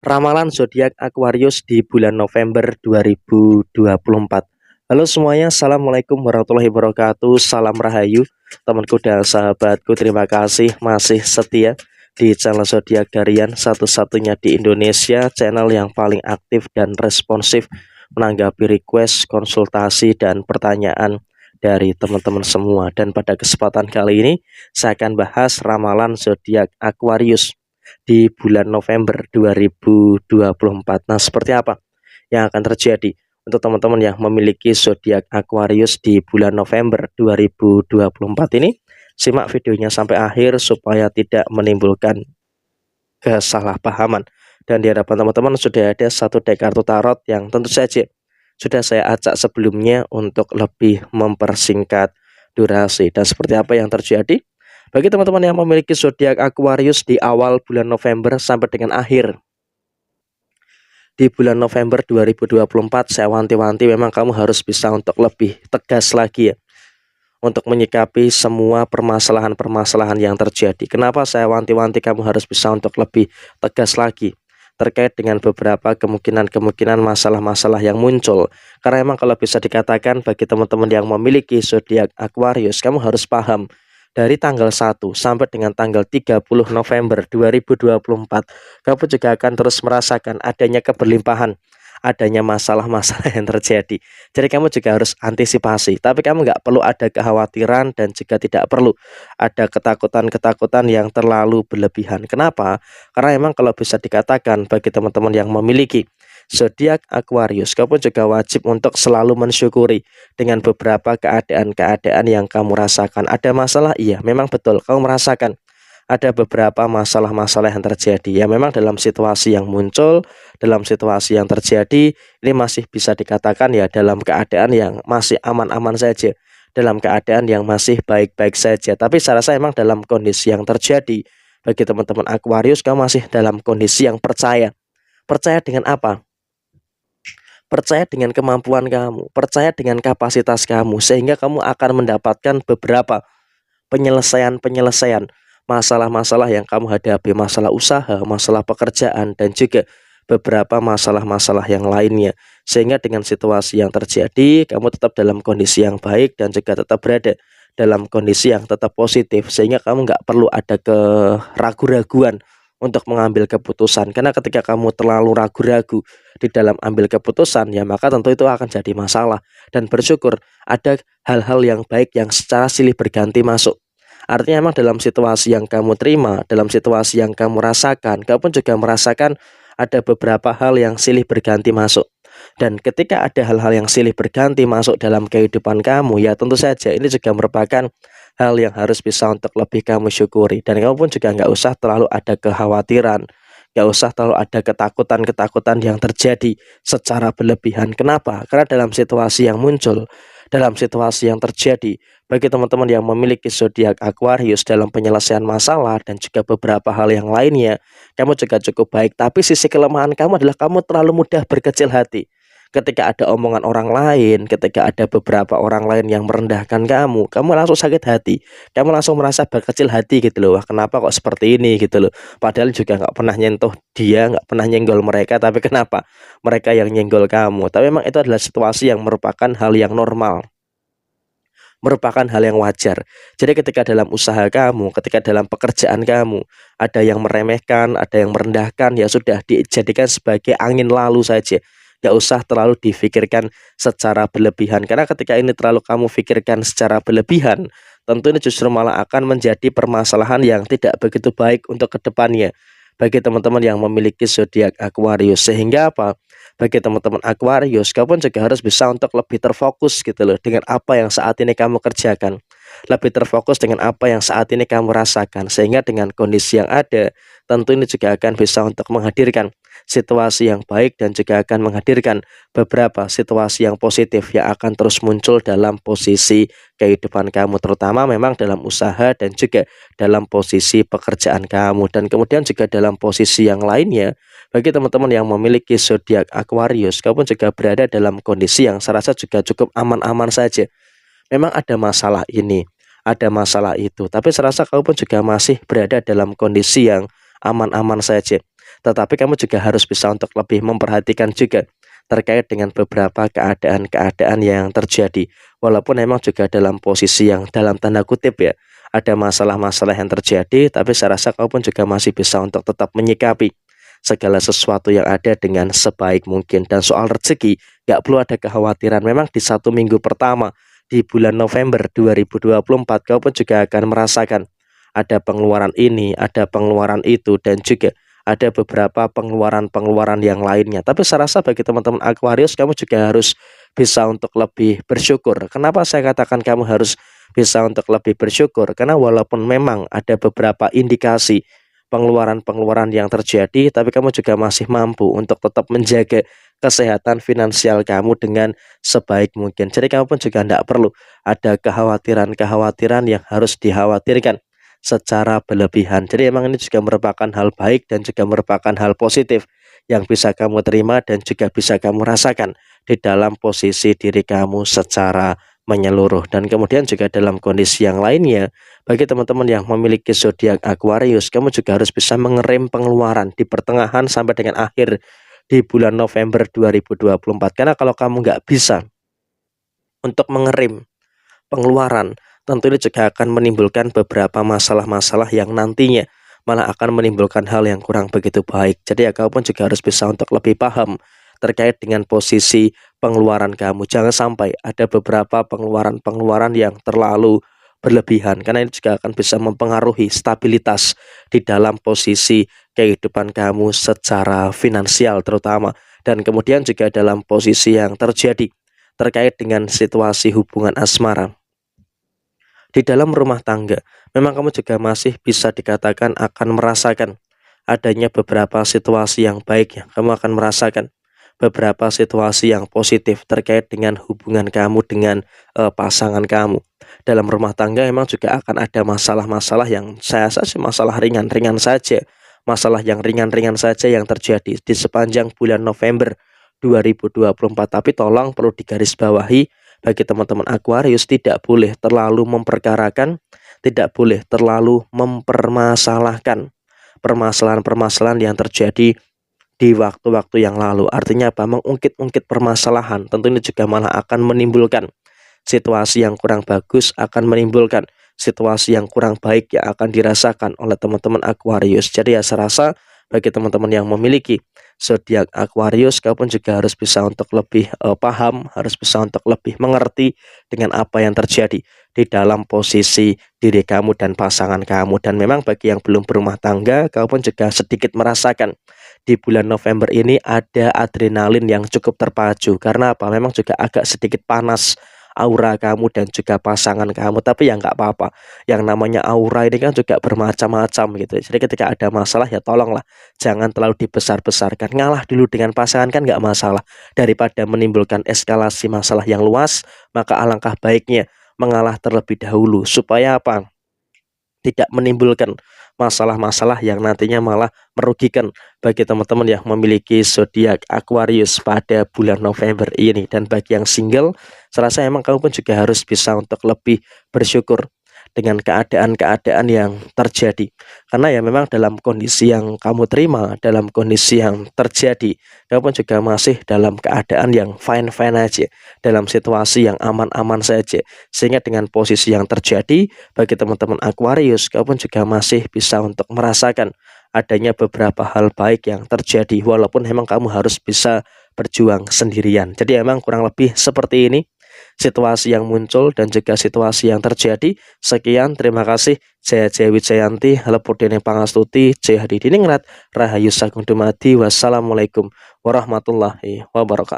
Ramalan zodiak Aquarius di bulan November 2024. Halo semuanya, assalamualaikum warahmatullahi wabarakatuh. Salam rahayu, temanku dan sahabatku. Terima kasih masih setia di channel zodiak Harian, satu-satunya di Indonesia, channel yang paling aktif dan responsif menanggapi request, konsultasi, dan pertanyaan dari teman-teman semua. Dan pada kesempatan kali ini saya akan bahas ramalan zodiak Aquarius di bulan November 2024. Nah, seperti apa yang akan terjadi untuk teman-teman yang memiliki zodiak Aquarius di bulan November 2024 ini? Simak videonya sampai akhir supaya tidak menimbulkan kesalahpahaman. Dan di hadapan teman-teman sudah ada satu deck kartu tarot yang tentu saja sudah saya acak sebelumnya untuk lebih mempersingkat durasi. Dan seperti apa yang terjadi? Bagi teman-teman yang memiliki zodiak Aquarius di awal bulan November sampai dengan akhir di bulan November 2024, saya wanti-wanti memang kamu harus bisa untuk lebih tegas lagi ya, untuk menyikapi semua permasalahan-permasalahan yang terjadi. Kenapa saya wanti-wanti kamu harus bisa untuk lebih tegas lagi terkait dengan beberapa kemungkinan-kemungkinan masalah-masalah yang muncul? Karena memang kalau bisa dikatakan bagi teman-teman yang memiliki zodiak Aquarius, kamu harus paham dari tanggal 1 sampai dengan tanggal 30 November 2024, kamu juga akan terus merasakan adanya keberlimpahan, adanya masalah-masalah yang terjadi. Jadi kamu juga harus antisipasi, tapi kamu nggak perlu ada kekhawatiran dan juga tidak perlu ada ketakutan-ketakutan yang terlalu berlebihan. Kenapa? Karena memang kalau bisa dikatakan bagi teman-teman yang memiliki zodiak Aquarius, kamu juga wajib untuk selalu mensyukuri dengan beberapa keadaan-keadaan yang kamu rasakan. Ada masalah, iya, memang betul kamu merasakan ada beberapa masalah-masalah yang terjadi. Ya memang dalam situasi yang muncul, dalam situasi yang terjadi, ini masih bisa dikatakan ya dalam keadaan yang masih aman-aman saja, dalam keadaan yang masih baik-baik saja. Tapi saya rasa memang dalam kondisi yang terjadi bagi teman-teman Aquarius, kamu masih dalam kondisi yang percaya. Percaya dengan apa? Percaya dengan kemampuan kamu, percaya dengan kapasitas kamu, sehingga kamu akan mendapatkan beberapa penyelesaian-penyelesaian masalah-masalah yang kamu hadapi, masalah usaha, masalah pekerjaan, dan juga beberapa masalah-masalah yang lainnya. Sehingga dengan situasi yang terjadi, kamu tetap dalam kondisi yang baik dan juga tetap berada dalam kondisi yang tetap positif, sehingga kamu nggak perlu ada keraguan-raguan untuk mengambil keputusan. Karena ketika kamu terlalu ragu-ragu di dalam ambil keputusan, ya maka tentu itu akan jadi masalah. Dan bersyukur ada hal-hal yang baik yang secara silih berganti masuk. Artinya memang dalam situasi yang kamu terima, dalam situasi yang kamu rasakan, kamu juga merasakan ada beberapa hal yang silih berganti masuk. Dan ketika ada hal-hal yang silih berganti masuk dalam kehidupan kamu, ya tentu saja ini juga merupakan hal yang harus bisa untuk lebih kamu syukuri. Dan kamu pun juga nggak usah terlalu ada kekhawatiran, nggak usah terlalu ada ketakutan-ketakutan yang terjadi secara berlebihan. Kenapa? Karena dalam situasi yang muncul, dalam situasi yang terjadi bagi teman-teman yang memiliki zodiak Aquarius dalam penyelesaian masalah dan juga beberapa hal yang lainnya, kamu juga cukup baik. Tapi sisi kelemahan kamu adalah kamu terlalu mudah berkecil hati. Ketika ada omongan orang lain, ketika ada beberapa orang lain yang merendahkan kamu langsung sakit hati, kamu langsung merasa berkecil hati gitu loh. Wah, kenapa kok seperti ini gitu loh. Padahal juga nggak pernah nyentuh dia, nggak pernah nyenggol mereka, tapi kenapa mereka yang nyenggol kamu? Tapi memang itu adalah situasi yang merupakan hal yang normal, merupakan hal yang wajar. Jadi ketika dalam usaha kamu, ketika dalam pekerjaan kamu, ada yang meremehkan, ada yang merendahkan, ya sudah dijadikan sebagai angin lalu saja. Gak usah terlalu difikirkan secara berlebihan. Karena ketika ini terlalu kamu pikirkan secara berlebihan, tentu ini justru malah akan menjadi permasalahan yang tidak begitu baik untuk kedepannya bagi teman-teman yang memiliki zodiak Aquarius. Sehingga apa? Bagi teman-teman Aquarius, kamu juga harus bisa untuk lebih terfokus gitu loh dengan apa yang saat ini kamu kerjakan, lebih terfokus dengan apa yang saat ini kamu rasakan, sehingga dengan kondisi yang ada, tentu ini juga akan bisa untuk menghadirkan situasi yang baik dan juga akan menghadirkan beberapa situasi yang positif yang akan terus muncul dalam posisi kehidupan kamu, terutama memang dalam usaha dan juga dalam posisi pekerjaan kamu. Dan kemudian juga dalam posisi yang lainnya, bagi teman-teman yang memiliki zodiak Aquarius, kamu juga berada dalam kondisi yang saya rasa juga cukup aman-aman saja. Memang ada masalah ini, ada masalah itu, tapi saya rasa kamu pun juga masih berada dalam kondisi yang aman-aman saja. tetapi kamu juga harus bisa untuk lebih memperhatikan juga terkait dengan beberapa keadaan-keadaan yang terjadi. Walaupun memang juga dalam posisi yang dalam tanda kutip ya, ada masalah-masalah yang terjadi, tapi saya rasa kamu pun juga masih bisa untuk tetap menyikapi segala sesuatu yang ada dengan sebaik mungkin. Dan soal rezeki, nggak perlu ada kekhawatiran. Memang di 1 minggu pertama di bulan November 2024, kau pun juga akan merasakan ada pengeluaran ini, ada pengeluaran itu, dan juga ada beberapa pengeluaran-pengeluaran yang lainnya. Tapi saya rasa bagi teman-teman Aquarius, kamu juga harus bisa untuk lebih bersyukur. Kenapa saya katakan kamu harus bisa untuk lebih bersyukur? Karena walaupun memang ada beberapa indikasi pengeluaran-pengeluaran yang terjadi, tapi kamu juga masih mampu untuk tetap menjaga kesehatan finansial kamu dengan sebaik mungkin. Jadi kamu pun juga tidak perlu ada kekhawatiran-kekhawatiran yang harus dikhawatirkan secara berlebihan. Jadi emang ini juga merupakan hal baik dan juga merupakan hal positif yang bisa kamu terima dan juga bisa kamu rasakan di dalam posisi diri kamu secara menyeluruh. Dan kemudian juga dalam kondisi yang lainnya, bagi teman-teman yang memiliki zodiak Aquarius, kamu juga harus bisa mengerem pengeluaran di pertengahan sampai dengan akhir di bulan November 2024. Karena kalau kamu nggak bisa untuk mengerem pengeluaran, tentu ini juga akan menimbulkan beberapa masalah-masalah yang nantinya malah akan menimbulkan hal yang kurang begitu baik. Jadi ya kamu pun juga harus bisa untuk lebih paham terkait dengan posisi pengeluaran kamu. Jangan sampai ada beberapa pengeluaran-pengeluaran yang terlalu berlebihan, karena ini juga akan bisa mempengaruhi stabilitas di dalam posisi kehidupan kamu secara finansial terutama. Dan kemudian juga dalam posisi yang terjadi terkait dengan situasi hubungan asmara di dalam rumah tangga, memang kamu juga masih bisa dikatakan akan merasakan adanya beberapa situasi yang baik ya. Kamu akan merasakan beberapa situasi yang positif terkait dengan hubungan kamu dengan pasangan kamu. Dalam rumah tangga memang juga akan ada masalah-masalah yang saya rasa sih masalah ringan-ringan saja. Masalah yang ringan-ringan saja yang terjadi di sepanjang bulan November 2024. Tapi tolong perlu digarisbawahi bagi teman-teman Aquarius, tidak boleh terlalu memperkarakan, tidak boleh terlalu mempermasalahkan permasalahan-permasalahan yang terjadi di waktu-waktu yang lalu. Artinya apa? Mengungkit-ungkit permasalahan tentu ini juga malah akan menimbulkan situasi yang kurang bagus, akan menimbulkan situasi yang kurang baik yang akan dirasakan oleh teman-teman Aquarius. Jadi ya saya rasa bagi teman-teman yang memiliki zodiak Aquarius, kau pun juga harus bisa untuk lebih paham, harus bisa untuk lebih mengerti dengan apa yang terjadi di dalam posisi diri kamu dan pasangan kamu. Dan memang bagi yang belum berumah tangga, kau pun juga sedikit merasakan di bulan November ini ada adrenalin yang cukup terpacu. Karena apa? Memang juga agak sedikit panas aura kamu dan juga pasangan kamu, tapi ya nggak apa-apa. Yang namanya aura ini kan juga bermacam-macam gitu. Jadi ketika ada masalah ya tolonglah jangan terlalu dibesar-besarkan. Ngalah dulu dengan pasangan kan nggak masalah. Daripada menimbulkan eskalasi masalah yang luas, maka alangkah baiknya mengalah terlebih dahulu supaya apa? Tidak menimbulkan masalah-masalah yang nantinya malah merugikan bagi teman-teman yang memiliki zodiak Aquarius pada bulan November ini. Dan bagi yang single, saya rasa emang kamu pun juga harus bisa untuk lebih bersyukur dengan keadaan-keadaan yang terjadi. Karena ya memang dalam kondisi yang kamu terima, dalam kondisi yang terjadi, kamu pun juga masih dalam keadaan yang fine-fine aja, dalam situasi yang aman-aman saja. Sehingga dengan posisi yang terjadi bagi teman-teman Aquarius, kamu pun juga masih bisa untuk merasakan adanya beberapa hal baik yang terjadi, walaupun memang kamu harus bisa berjuang sendirian. Jadi emang kurang lebih seperti ini situasi yang muncul dan juga situasi yang terjadi. Sekian, terima kasih. Saya Jaya Wijayanti, Halepudene Pangastuti, Jaya Hadidiningrat, Rahayu Sagung Dumadi, wassalamualaikum warahmatullahi wabarakatuh.